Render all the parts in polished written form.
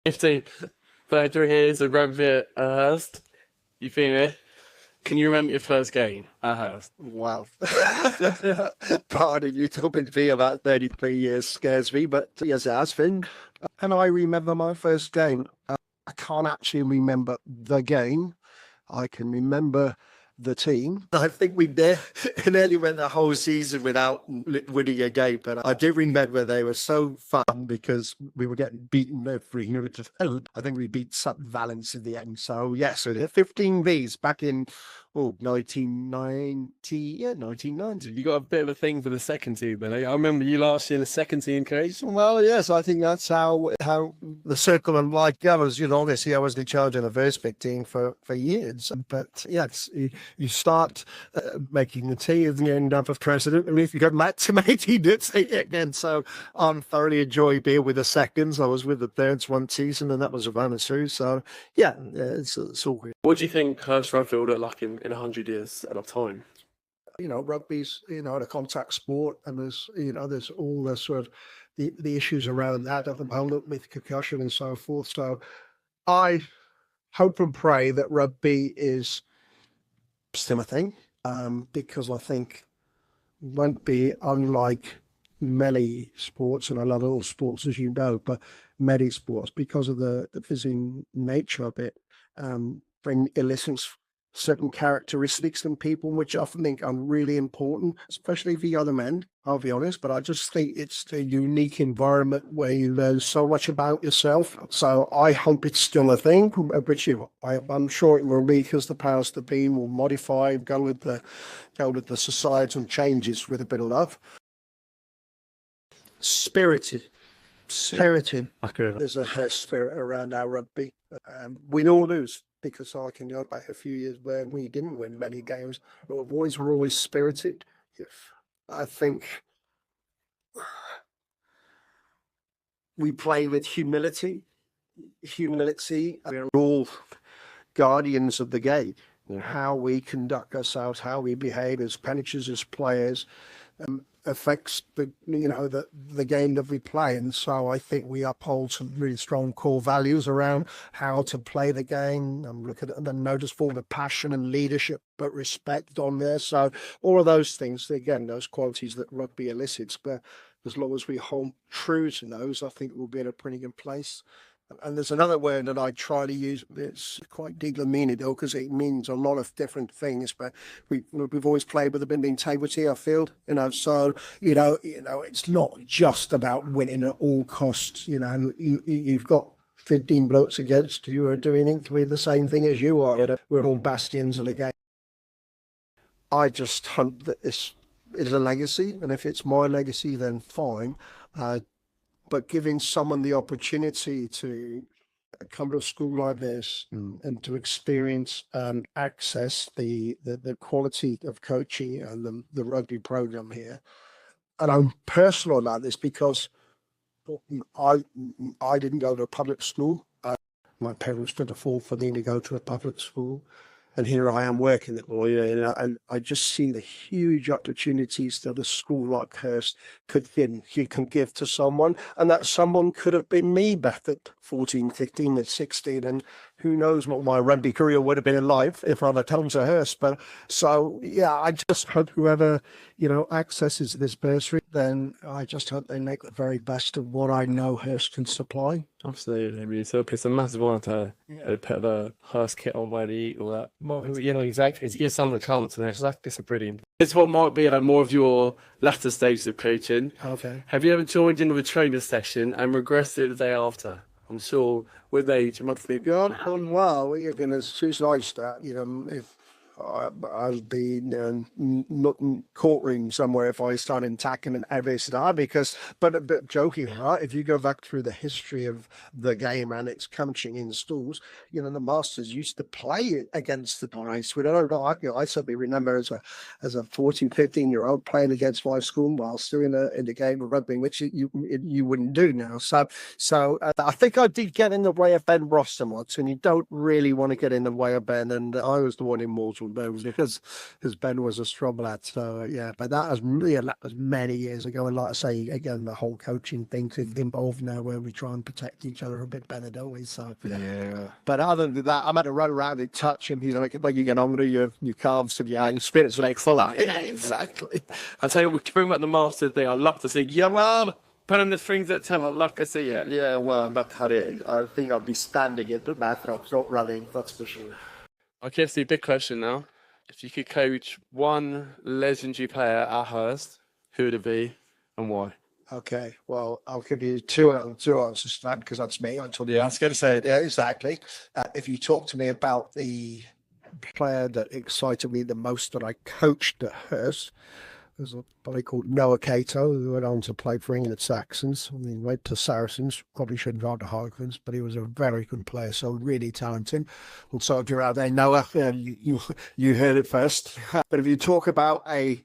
15, 33 years of rugby at Hurst. You feel me? Can you remember your first game at Hurst? Wow. Pardon you talking to me about 33 years scares me, but yes, it has been. And I remember my first game. I can't actually remember the game. I can remember the team. I think we nearly went the whole season without winning a game, but I do remember they were so fun because we were getting beaten every year. I think we beat Sutton Valence in the end. So yes, so the 15 Vs back in 1990, yeah, 1990. You got a bit of a thing for the second team, then. I remember you last year in the second team, coach. Well, yes, I think that's how the circle of life goes. Obviously I was in charge of the first big team for years, but yes, you start making the team and you end up as president, and if you go back to 18, it's again. So I'm thoroughly enjoying being with the seconds. I was with the thirds one season, and that was a bonus too. So yeah, it's all good. What do you think Hurst Rugby will look like in 100 years at a time? Rugby's, a contact sport, and there's all the sort of the issues around that at the moment with concussion and so forth. So I hope and pray that rugby is still a thing, because I think won't be unlike many sports, and I love all sports, as you know, but many sports, because of the physical nature of it, bring elicits certain characteristics in people, which I think are really important, especially for the other men, I'll be honest. But I just think it's a unique environment where you learn so much about yourself. So I hope it's still a thing, which I'm sure it will be, because the powers that be will modify, go with the societal changes with a bit of love. Spirited. There's a spirit around our rugby. We all lose, because I can go back a few years where we didn't win many games, but our boys were always spirited. I think we play with humility. We're all guardians of the game. How we conduct ourselves, how we behave as managers, as players, affects the game that we play. And so I think we uphold some really strong core values around how to play the game. I'm looking at the notice for the passion and leadership, but respect on there. So all of those things, again, those qualities that rugby elicits, but as long as we hold true to those, I think we'll be in a pretty good place. And there's another word that I try to use. It's quite deglamented, though, because it means a lot of different things. But we've always played with a bit of integrity, I feel. So it's not just about winning at all costs. You've got 15 blokes against you who are doing exactly the same thing as you are. We're all bastions of the game. I just hope that this is a legacy, and if it's my legacy, then fine. But giving someone the opportunity to come to a school like this and to experience and access the quality of coaching and the rugby program here. And I'm personal about this because I didn't go to a public school. My parents could afford for me to go to a public school. And here I am working at lawyer, and I just see the huge opportunities that a school like Hurst can give to someone, and that someone could have been me back at 14, 15, and 16, and who knows what my rugby career would have been like if I'd have come to Hurst. But so, yeah, I just hope whoever, accesses this bursary, then I just hope they make the very best of what I know Hurst can supply. Absolutely. I mean, so it's a massive honor to put the Hurst kit on by the Eagle. That, well, exactly. To give someone a chance, and it's a brilliant. It's what might be more of your latter stages of coaching. Okay. Have you ever joined in with a training session and regressed it the day after? I'm sure with age, it must be God, well, you're going to choose like that. If I'll be not in courtroom somewhere if I start attacking an every star, because, but a bit joking, right? If you go back through the history of the game and its coaching in schools, the masters used to play against the guys. We don't know. I certainly remember as a 14, 15-year-old playing against my school while still in the game of rugby, which you wouldn't do now. So I think I did get in the way of Ben Rossum once, and you don't really want to get in the way of Ben. And I was the one in mortal old bones because Ben was a strong lad. So yeah, but that was many years ago. And like I say, again, the whole coaching thing is involved now, where we try and protect each other a bit better, don't we? So Yeah. But other than that, I'm at a run around and touch him. He's like you get older, your calves and your spirits like fuller. Yeah, exactly. I tell you, we bring about the Masters thing. I love to see. Yeah, man. Put on the strings at 10. I love to see it. Yeah, well, I've had it. I think I'll be standing in the bathtub, not running, that's for sure. Okay, so big question now. If you could coach one legendary player at Hurst, who would it be and why? Okay, well, I'll give you two answers to that because that's me until you ask it. So, yeah, exactly. If you talk to me about the player that excited me the most that I coached at Hurst, there's a boy called Noah Cato who went on to play for England Saxons. I mean, went to Saracens, probably should have gone to Harlequins, but he was a very good player, so really talented. Also, if you're out there, Noah, you heard it first. But if you talk about a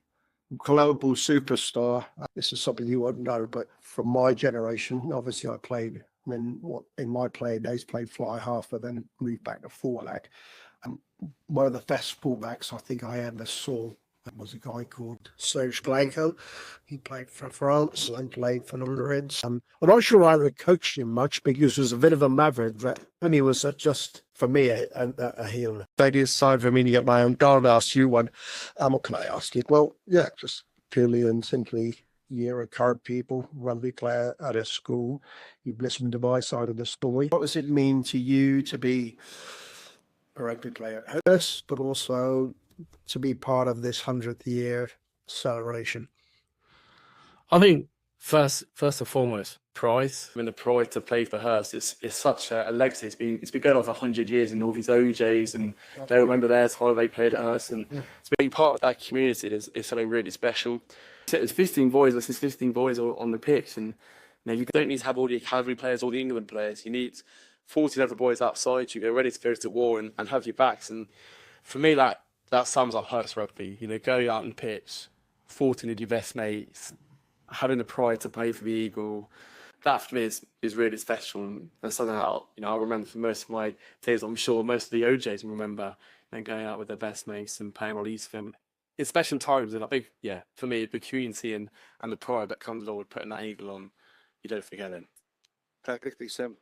global superstar, this is something you won't know, but from my generation, obviously I played in my play days, played fly half, but then moved back to fullback. And one of the best fullbacks I think I ever saw was a guy called Serge Blanco. He played for France and played for number Reds. I'm not sure I ever coached him much because he was a bit of a maverick, but he was just, for me, a heel. That is side for me to get my own. I'll ask you one. What can I ask you? Well, yeah, just purely and simply, you're a current people, rugby player at a school. You've listened to my side of the story. What does it mean to you to be a rugby player at Hurst, but also to be part of this 100th year celebration? I think first and foremost, pride. I mean, the pride to play for Hurst is such a legacy. It's been going on for 100 years, and all these OJs, and they remember their time they played at Hurst, and to be part of that community is something really special. There's 15 boys. There's 15 boys on the pitch, and you don't need to have all the academy players, all the England players. You need 14 other boys outside you, go ready to go to war and have your backs. And for me, that sums up Hurst rugby. Going out on the pitch, 14 of your best mates, having the pride to play for the Eagle. That for me is really special, and something that I remember for most of my days. I'm sure most of the OJs remember going out with their best mates and playing release for them. It's special times, and I think, for me, the community and the pride that comes along with putting that Eagle on, you don't forget it. Perfectly simple.